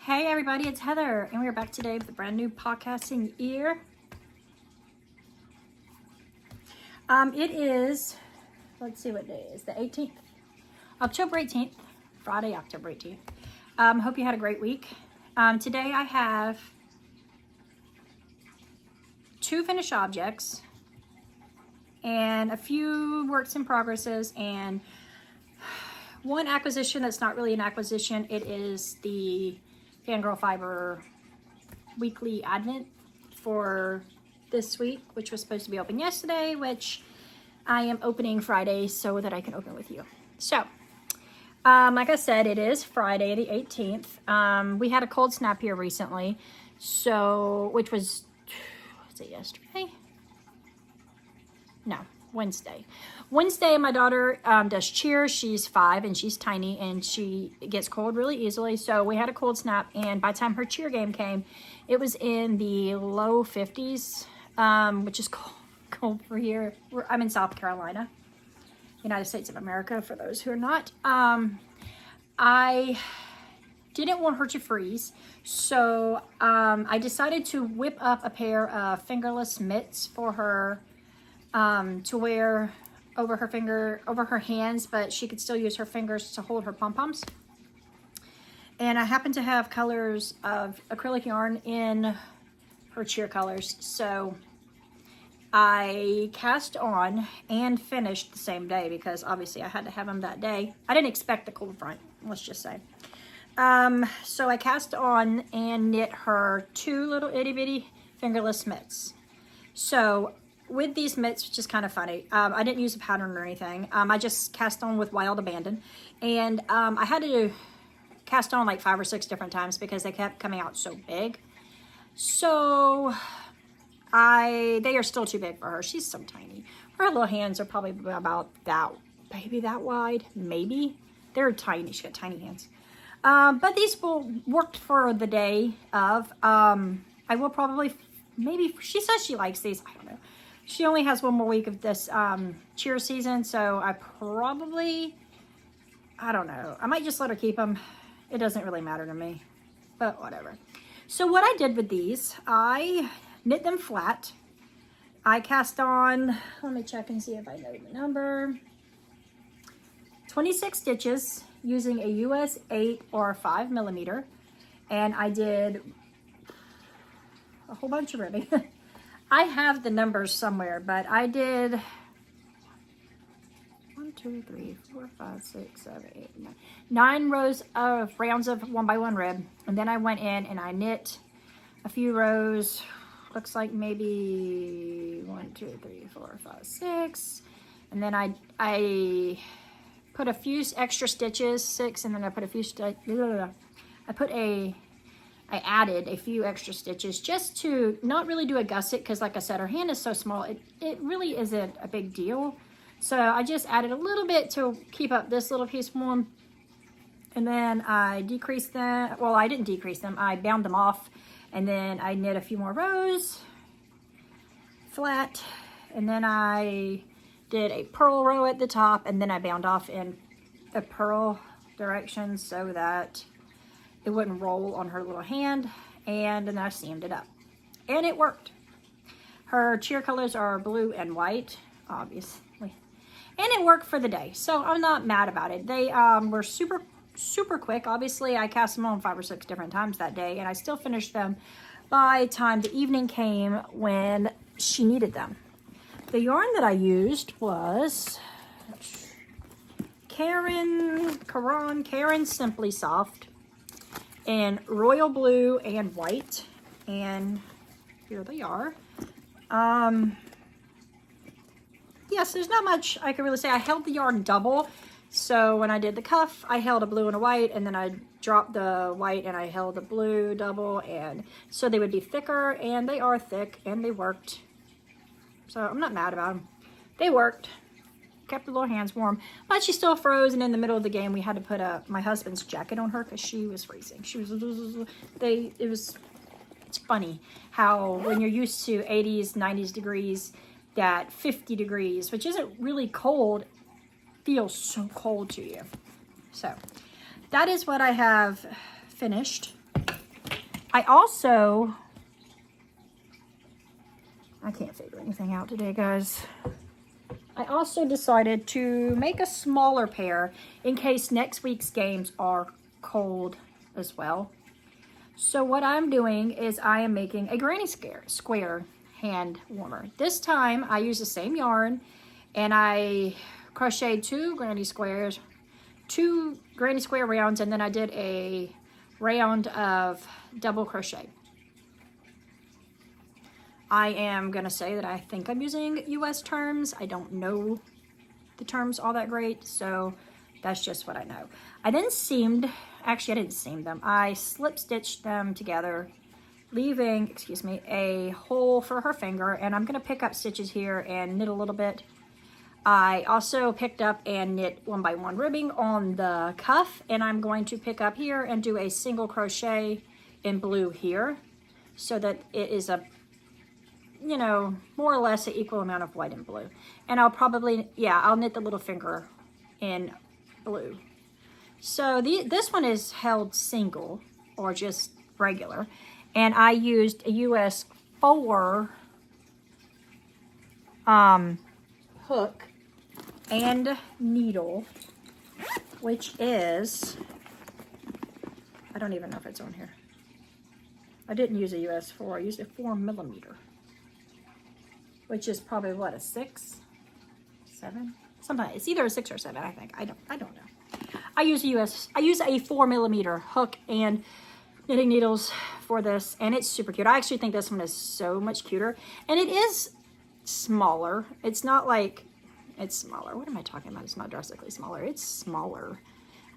Hey everybody, it's Heather, and we're back today with a brand new podcasting year. It is, let's see what day it is, the 18th, October 18th, Friday, October 18th. Hope you had a great week. Today I have 2 finished objects and a few works in progresses and one acquisition that's not really an acquisition. It is the Fangirl Fiber weekly advent for this week, which was supposed to be open yesterday, which I am opening Friday so that I can open with you. So, like I said, it is Friday the 18th. We had a cold snap here recently, so, which was it yesterday? No, Wednesday. Wednesday, my daughter does cheer. She's 5 and she's tiny and she gets cold really easily. So we had a cold snap, and by the time her cheer game came, it was in the low 50s, which is cold for here. I'm in South Carolina, United States of America, for those who are not. I didn't want her to freeze, so I decided to whip up a pair of fingerless mitts for her to wear over her hands, but she could still use her fingers to hold her pom-poms. And I happen to have colors of acrylic yarn in her cheer colors, so I cast on and finished the same day because obviously I had to have them that day. I didn't expect the cold front, let's just say. So I cast on and knit her 2 little itty bitty fingerless mitts. So with these mitts, which is kind of funny, I didn't use a pattern or anything. I just cast on with Wild Abandon, and I had to cast on like 5 or 6 different times because they kept coming out so big. So they are still too big for her. She's so tiny. Her little hands are probably about maybe that wide, maybe. They're tiny. She got tiny hands. But these will work for the day of. I will probably, maybe, she says she likes these. I don't know. She only has 1 more week of this cheer season, so I don't know. I might just let her keep them. It doesn't really matter to me, but whatever. So what I did with these, I knit them flat. I cast on, let me check and see if I know the number, 26 stitches using a US 8 or 5 millimeter, and I did a whole bunch of ribbing. I have the numbers somewhere, but I did 1, 2, 3, 4, 5, 6, 7, 8, 9 rows of rounds of 1x1 rib, and then I went in and I knit a few rows. Looks like maybe 1, 2, 3, 4, 5, 6, and then I put a few extra stitches, 6, and then I put a few I added a few extra stitches just to not really do a gusset, because like I said, her hand is so small, it really isn't a big deal. So I just added a little bit to keep up this little piece warm. And then I decreased them. Well, I didn't decrease them. I bound them off. And then I knit a few more rows flat. And then I did a purl row at the top. And then I bound off in the purl direction so that it wouldn't roll on her little hand, and then I seamed it up, and it worked. Her cheer colors are blue and white, obviously, and it worked for the day, so I'm not mad about it. They were super quick. Obviously, I cast them on 5 or 6 different times that day, and I still finished them by the time the evening came when she needed them. The yarn that I used was Karen Simply Soft in royal blue and white, and here they are. Yes, there's not much I can really say. I held the yarn double, so when I did the cuff, I held a blue and a white, and then I dropped the white and I held the blue double, and so they would be thicker, and they are thick, and they worked. So I'm not mad about them. They worked. Kept the little hands warm, but she still froze, and in the middle of the game we had to put my husband's jacket on her because she was freezing. It's funny how when you're used to 80s, 90s degrees, that 50 degrees, which isn't really cold, feels so cold to you. So that is what I have finished. I can't figure anything out today, guys. I also decided to make a smaller pair in case next week's games are cold as well. So what I'm doing is I am making a granny square hand warmer. This time I used the same yarn and I crocheted two granny square rounds, and then I did a round of double crochet. I am going to say that I think I'm using US terms. I don't know the terms all that great, so that's just what I know. I then actually I didn't seam them. I slip stitched them together, leaving, excuse me, a hole for her finger, and I'm going to pick up stitches here and knit a little bit. I also picked up and knit 1x1 ribbing on the cuff, and I'm going to pick up here and do a single crochet in blue here so that it is a, you know, more or less an equal amount of white and blue. And I'll probably, yeah, I'll knit the little finger in blue. So this one is held single or just regular, and I used a US 4 hook and needle, which is, I don't even know if it's on here. I didn't use a US 4, I used a 4mm, which is probably what, a 6, 7? Sometimes it's either a 6 or 7, I think. I don't know. I use a 4mm hook and knitting needles for this, and it's super cute. I actually think this one is so much cuter, and it is smaller. It's not like, it's smaller. What am I talking about? It's not drastically smaller. It's smaller.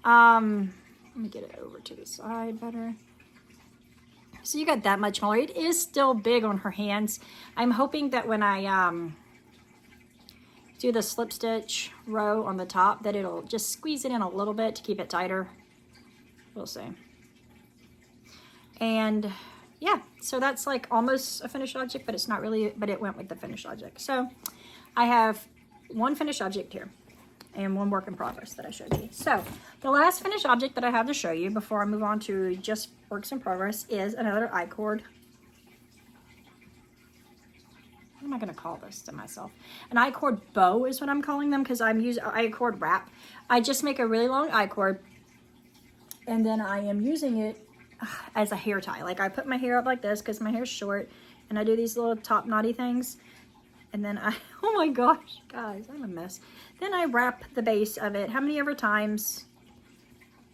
Let me get it over to the side better. So you got that much smaller. It is still big on her hands. I'm hoping that when I do the slip stitch row on the top that it'll just squeeze it in a little bit to keep it tighter. We'll see. And yeah, so that's like almost a finished object, but it's not really, but it went with the finished object. So I have one finished object here and one work in progress that I showed you. So the last finished object that I have to show you before I move on to just works in progress is another I-cord. What am I going to call this to myself? An I-cord bow is what I'm calling them, because I'm using I-cord wrap. I just make a really long I-cord, and then I am using it as a hair tie. Like I put my hair up like this because my hair's short, and I do these little top knotty things, and then I, oh my gosh, guys, I'm a mess. Then I wrap the base of it how many ever times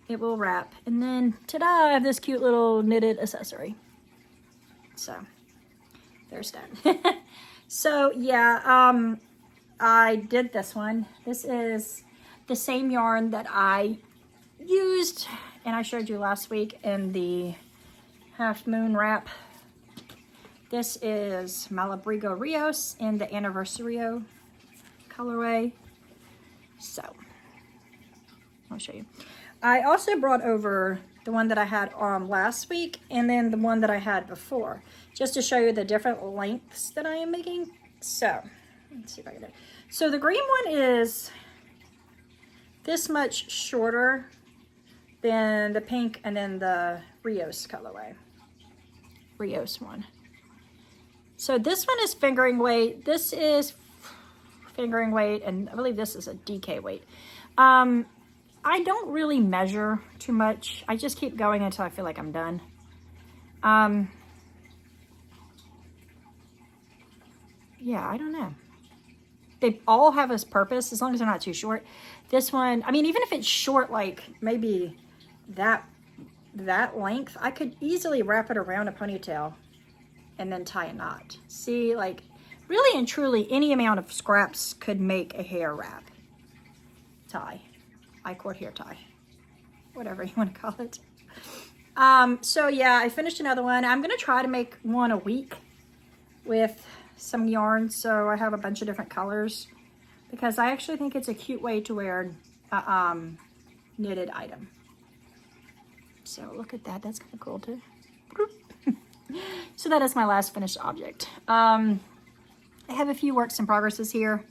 it will wrap, and then ta-da, I have this cute little knitted accessory. So there's that. So yeah, I did this one. This is the same yarn that I used and I showed you last week in the half moon wrap. This is Malabrigo Rios in the Anniversario colorway. So I'll show you. I also brought over the one that I had last week and then the one that I had before, just to show you the different lengths that I am making. So let's see if I can do it. So the green one is this much shorter than the pink and then the Rios colorway. Rios one. So this one is fingering weight. This is fingering weight, and I believe this is a DK weight. I don't really measure too much. I just keep going until I feel like I'm done. Yeah, I don't know. They all have a purpose as long as they're not too short. This one, I mean, even if it's short, like maybe that length, I could easily wrap it around a ponytail and then tie a knot. See, like really and truly any amount of scraps could make a hair wrap tie. I-cord hair tie, whatever you want to call it. So yeah, I finished another one. I'm going to try to make one a week with some yarn, so I have a bunch of different colors, because I actually think it's a cute way to wear a knitted item. So look at that. That's kind of cool too. So that is my last finished object. I have a few works in progresses here.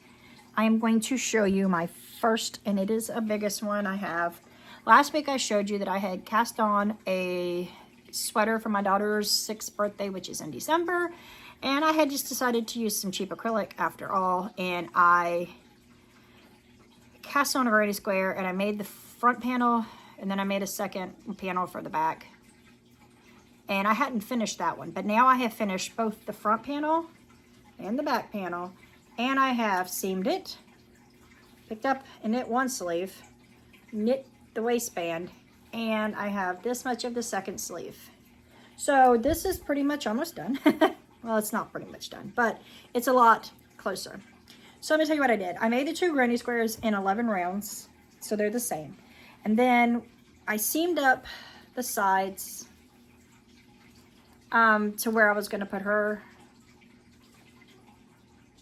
I am going to show you my first, and it is a biggest one I have. Last week I showed you that I had cast on a sweater for my daughter's 6th birthday, which is in December. And I had just decided to use some cheap acrylic after all. And I cast on a variety square and I made the front panel, and then I made a second panel for the back. And I hadn't finished that one, but now I have finished both the front panel and the back panel, and I have seamed it, picked up and knit one sleeve, knit the waistband, and I have this much of the second sleeve. So this is pretty much almost done. Well, it's not pretty much done, but it's a lot closer. So let me tell you what I did. I made the 2 granny squares in 11 rounds, so they're the same. And then I seamed up the sides to where I was going to put her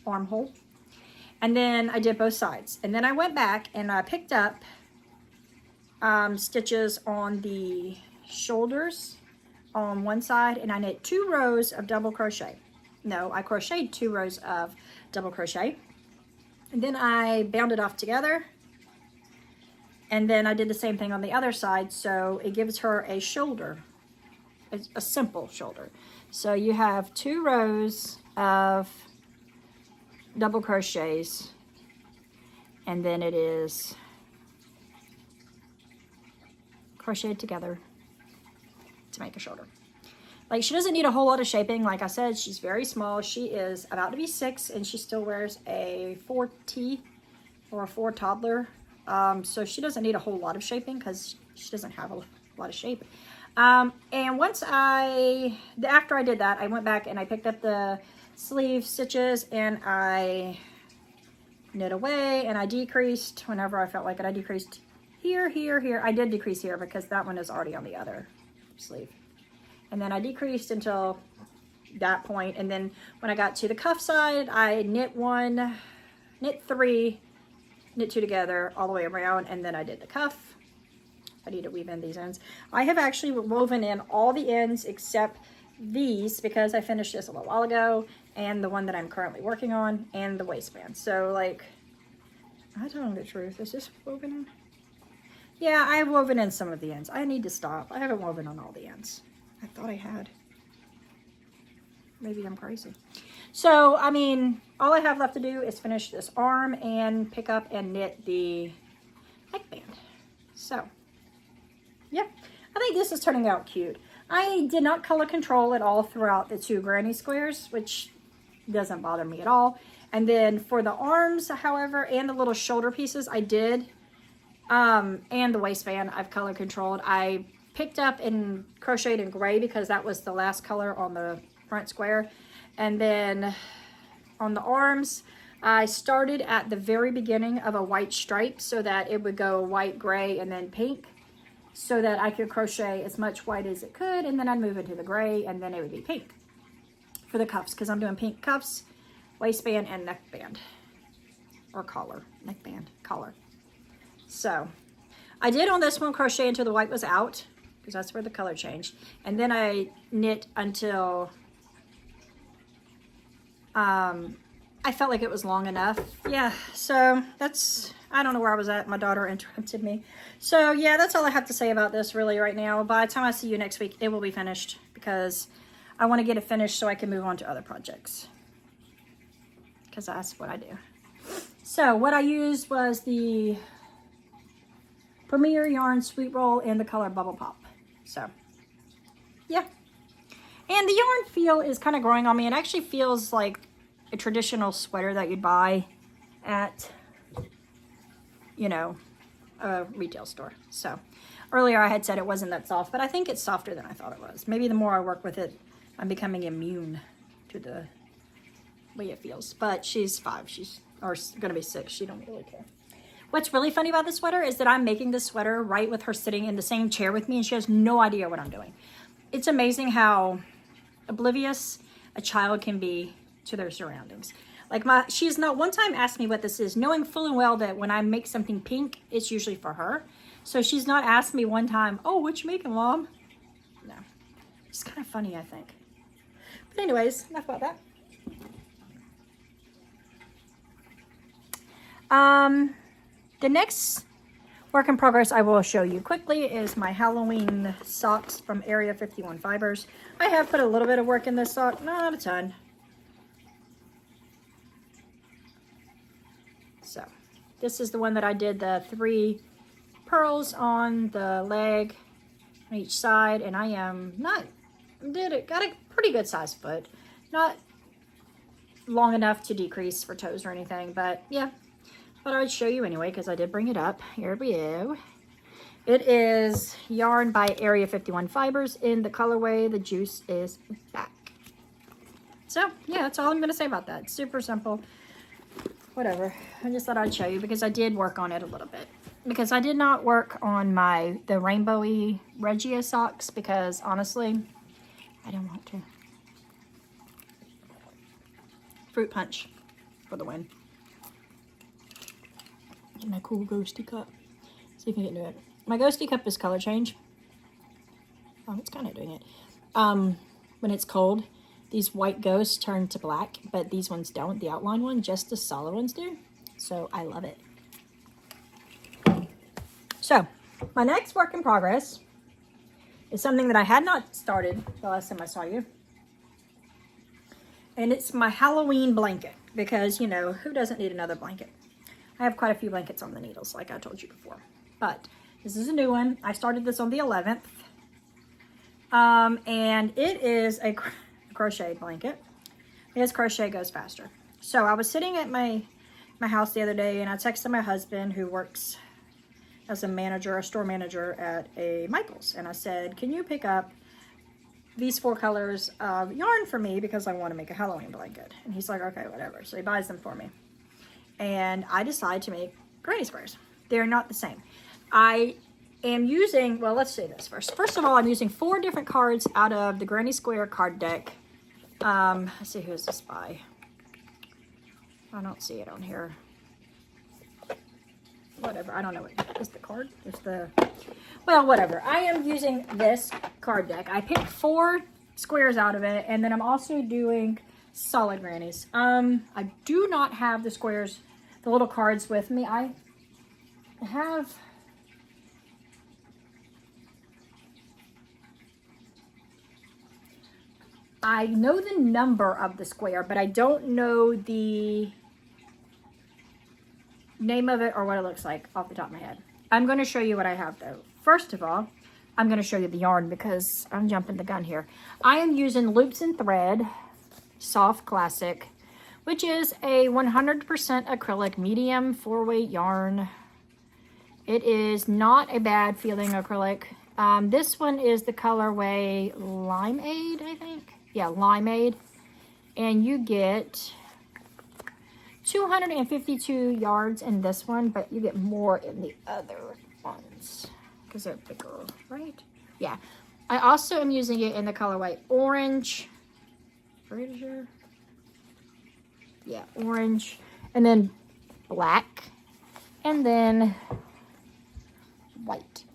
armhole. And then I did both sides. And then I went back and I picked up stitches on the shoulders on one side, and I knit 2 rows of double crochet. No, I crocheted 2 rows of double crochet. And then I bound it off together. And then I did the same thing on the other side, so it gives her a shoulder, a simple shoulder. So you have 2 rows of double crochets, and then it is crocheted together to make a shoulder. Like, she doesn't need a whole lot of shaping. Like I said, she's very small. She is about to be 6, and she still wears a 4T or a 4 toddler. So she doesn't need a whole lot of shaping because she doesn't have a lot of shape. And after I did that, I went back and I picked up the sleeve stitches and I knit away, and I decreased whenever I felt like it. I decreased here, here, here. I did decrease here because that one is already on the other sleeve. And then I decreased until that point. And then when I got to the cuff side, I knit 1, knit 3, knit 2 together all the way around, and then I did the cuff. I need to weave in these ends. I have actually woven in all the ends except these because I finished this a little while ago, and the one that I'm currently working on, and the waistband. So, like, I don't know the truth. Is this woven in? Yeah, I've woven in some of the ends. I need to stop. I haven't woven on all the ends. I thought I had. Maybe I'm crazy. So, I mean, all I have left to do is finish this arm and pick up and knit the neckband. So, yeah, I think this is turning out cute. I did not color control at all throughout the 2 granny squares, which doesn't bother me at all. And then for the arms, however, and the little shoulder pieces, I did. And the waistband, I've color controlled. I picked up and crocheted in gray because that was the last color on the front square. And then on the arms, I started at the very beginning of a white stripe so that it would go white, gray, and then pink, so that I could crochet as much white as it could, and then I'd move into the gray, and then it would be pink for the cuffs, because I'm doing pink cuffs, waistband, and neckband, or collar, neckband, collar. So I did on this one crochet until the white was out, because that's where the color changed, and then I knit until I felt like it was long enough. Yeah, so that's, I don't know where I was at. My daughter interrupted me. So yeah, that's all I have to say about this really right now. By the time I see you next week, it will be finished because I want to get it finished so I can move on to other projects, because that's what I do. So what I used was the Premier Yarn Sweet Roll in the color Bubble Pop. So yeah. And the yarn feel is kind of growing on me. It actually feels like a traditional sweater that you'd buy at, you know, a retail store. So earlier I had said it wasn't that soft, but I think it's softer than I thought it was. Maybe the more I work with it, I'm becoming immune to the way it feels. But she's 5, she's, or gonna be 6, she don't really care. What's really funny about this sweater is that I'm making this sweater right with her sitting in the same chair with me, and she has no idea what I'm doing. It's amazing how oblivious a child can be to their surroundings. Like she's not one time asked me what this is, knowing full and well that when I make something pink, it's usually for her. So she's not asked me one time, oh, what you making, Mom? No. It's kind of funny, I think. But anyways, enough about that. The next, work in progress I will show you quickly is my Halloween socks from Area 51 Fibers. I have put a little bit of work in this sock, not a ton. So this is the one that I did the 3 pearls on the leg on each side, and I am got a pretty good size foot, not long enough to decrease for toes or anything, but yeah, thought I would show you anyway because I did bring it up. Here we go. It is yarn by Area 51 Fibers in the colorway The Juice Is Back. So yeah, that's all I'm gonna say about that. It's super simple. Whatever. I just thought I'd show you because I did work on it a little bit. Because I did not work on the rainbowy Regia socks because honestly, I don't want to. Fruit punch for the win. Get my cool ghosty cup. See if I can do it. My ghosty cup is color change. Oh, it's kind of doing it. When it's cold, these white ghosts turn to black, but these ones don't. The outline one, just the solid ones do. So I love it. So my next work in progress is something that I had not started the last time I saw you. And it's my Halloween blanket because, you know, who doesn't need another blanket? I have quite a few blankets on the needles, like I told you before. But this is a new one. I started this on the 11th. And it is a crocheted blanket because crochet goes faster. So I was sitting at my house the other day and I texted my husband who works as a store manager at a Michael's. And I said, can you pick up these 4 colors of yarn for me because I want to make a Halloween blanket? And he's like, okay, whatever. So he buys them for me. And I decide to make granny squares. They're not the same. I am using, well, let's say this first. First of all, I'm using 4 different cards out of the Granny Square card deck. Let's see, who's this by? I don't see it on here. Whatever, I don't know what is the card. It's the, well, whatever. I am using this card deck. I picked 4 squares out of it, and then I'm also doing solid grannies. I do not have the squares, the little cards with me. I have, I know the number of the square, but I don't know the name of it or what it looks like off the top of my head. I'm going to show you what I have though. First of all, I'm going to show you the yarn because I'm jumping the gun here. I am using Loops and Thread Soft Classic, which is a 100% acrylic medium 4-weight yarn. It is not a bad feeling acrylic. This one is the colorway Limeade, I think. Yeah, Limeade. And you get 252 yards in this one, but you get more in the other ones because they're bigger, right? Yeah. I also am using it in the colorway Orange. Fraser. Yeah, orange. And then black. And then white.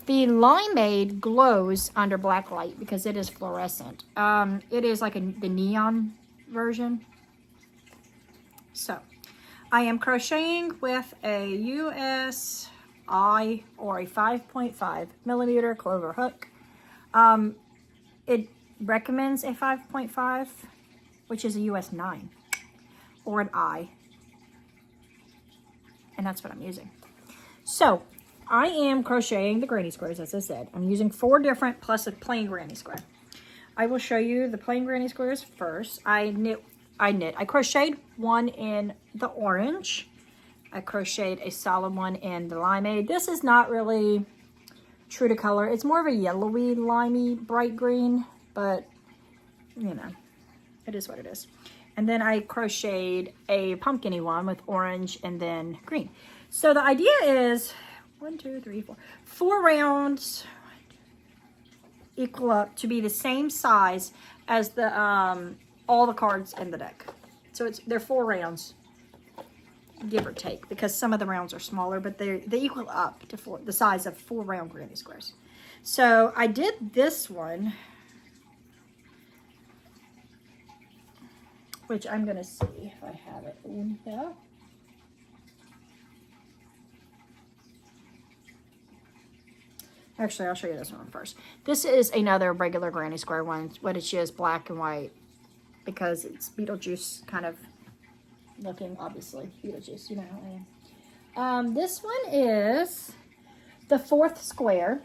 The Limeade glows under black light because it is fluorescent. It is like the neon version. So, I am crocheting with a USI or a 5.5 millimeter clover hook. It recommends a 5.5, which is a US 9 or an I. And that's what I'm using. So, I am crocheting the granny squares, as I said. I'm using 4 different plus a plain granny square. I will show you the plain granny squares first. I crocheted one in the orange. I crocheted a solid one in the limeade. This is not really true to color. It's more of a yellowy, limey, bright green, but you know, it is what it is. And then I crocheted a pumpkin-y one with orange and then green. So the idea is 4 rounds equal up to be the same size as the all the cards in the deck. So they're 4 rounds, give or take, because some of the rounds are smaller, but they equal up to the size of 4 round granny squares. So I did this one, which I'm gonna see if I have it in here. Actually, I'll show you this one first. This is another regular granny square one, but it's just black and white because it's Beetlejuice kind of looking, obviously. Beetlejuice, you know how I am. This one is the 4th square,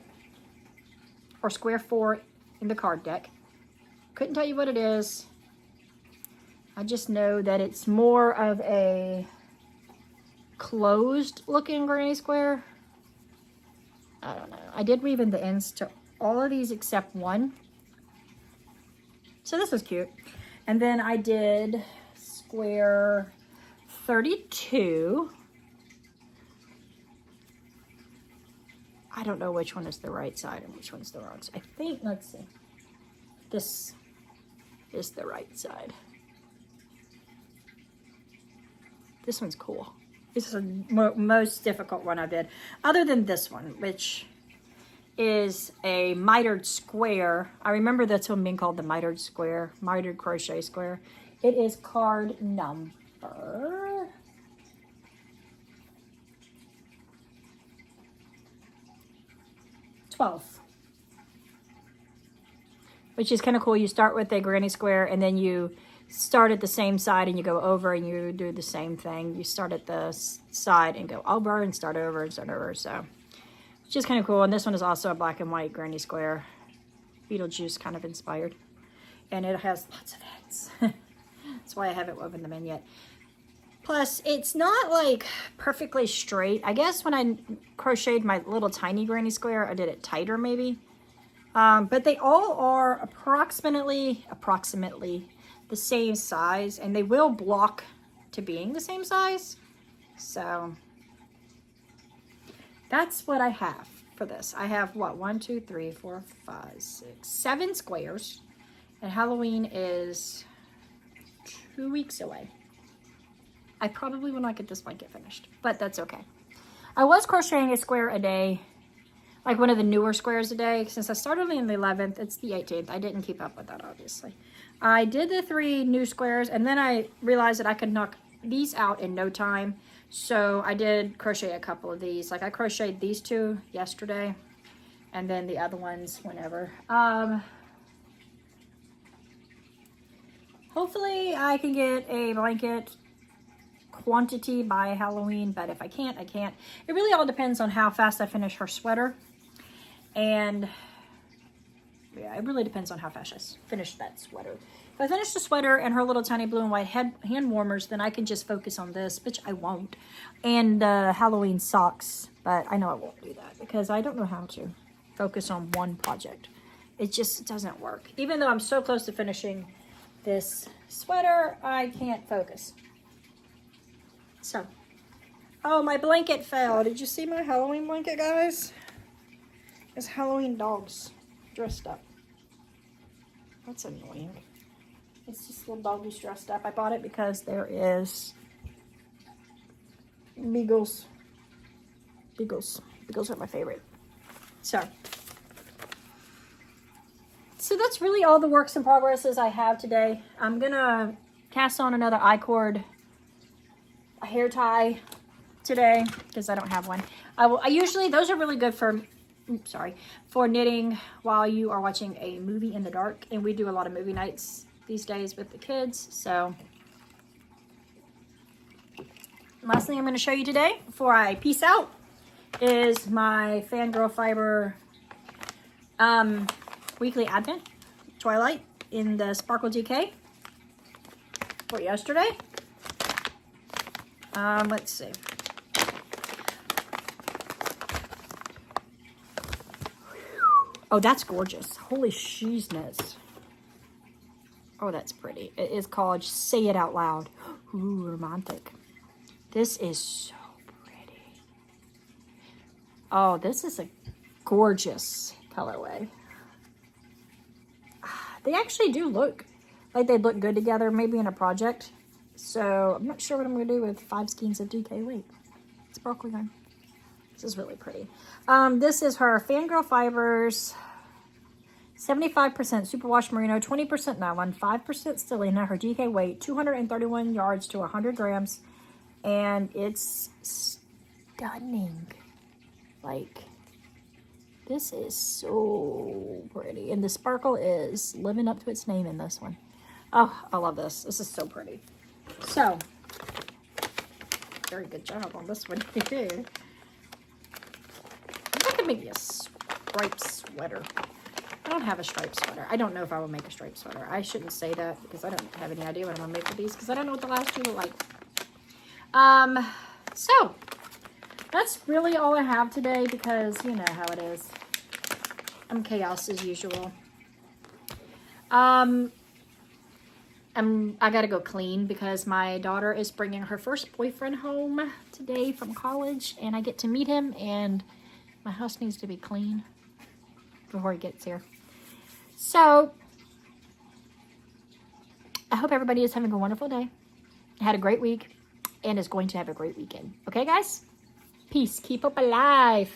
or square 4 in the card deck. Couldn't tell you what it is. I just know that it's more of a closed looking granny square. I don't know. I did weave in the ends to all of these except one. So this was cute. And then I did square 32. I don't know which one is the right side and which one's the wrong side. I think, let's see. This is the right side. This one's cool. This is the most difficult one I did, other than this one, which is a mitered square. I remember that's one being called the mitered square, mitered crochet square. It is card number 12, which is kind of cool. You start with a granny square and then you start at the same side and you go over and you do the same thing. You start at the side and go over and start over and start over. So it's just kind of cool. And this one is also a black and white granny square, Beetlejuice kind of inspired. And it has lots of ends. That's why I haven't woven them in yet. Plus, it's not like perfectly straight. I guess when I crocheted my little tiny granny square, I did it tighter maybe. But they all are approximately the same size, and they will block to being the same size. So that's what I have for this. I have what, 1, 2, 3, 4, 5, 6, 7 squares, and Halloween is 2 weeks away. I probably will not get this blanket finished, but that's okay. I was crocheting a square a day, like one of the newer squares a day. Since I started on the 11th, it's the 18th. I didn't keep up with that, obviously. I did the 3 new squares, and then I realized that I could knock these out in no time. So I did crochet a couple of these. Like I crocheted these 2 yesterday, and then the other ones whenever. Hopefully I can get a blanket quantity by Halloween, but if I can't, I can't. It really all depends on how fast I finish her sweater. And yeah, it really depends on how fast I finish that sweater. If I finish the sweater and her little tiny blue and white hand warmers, then I can just focus on this, which I won't. And Halloween socks, but I know I won't do that because I don't know how to focus on one project. It just doesn't work. Even though I'm so close to finishing this sweater, I can't focus. So, oh, my blanket fell. Did you see my Halloween blanket, guys? It's Halloween dogs dressed up. That's annoying. It's just little doggies dressed up. I bought it because there is beagles. Beagles are my favorite. So that's really all the works in progresses I have today. I'm gonna cast on another I-cord hair tie today because I don't have one. I usually, those are really good for knitting while you are watching a movie in the dark, and we do a lot of movie nights these days with the kids. So last thing I'm going to show you today before I peace out is my Fangirl Fiber weekly advent Twilight in the Sparkle DK for yesterday. Let's see. Oh, that's gorgeous. Holy sheezness. Oh, that's pretty. It is called Say It Out Loud. Ooh, romantic. This is so pretty. Oh, this is a gorgeous colorway. They actually do look like they'd look good together, maybe in a project. So I'm not sure what I'm going to do with 5 skeins of DK. Wait, sparkle yarn. This is really pretty. This is her Fangirl Fibers, 75% superwash merino, 20% nylon, 5% stellina. Her DK weight, 231 yards to 100 grams. And it's stunning. Like, This is so pretty. And the sparkle is living up to its name in this one. Oh, I love this. This is so pretty. So, very good job on this one. I could make me a striped sweater. I don't have a striped sweater. I don't know if I will make a striped sweater. I shouldn't say that because I don't have any idea what I'm going to make with these because I don't know what the last two look like. So, that's really all I have today because you know how it is. I'm chaos as usual. I gotta go clean because my daughter is bringing her first boyfriend home today from college and I get to meet him and my house needs to be clean before he gets here. So, I hope everybody is having a wonderful day, had a great week, and is going to have a great weekend. Okay, guys? Peace. Keep up alive.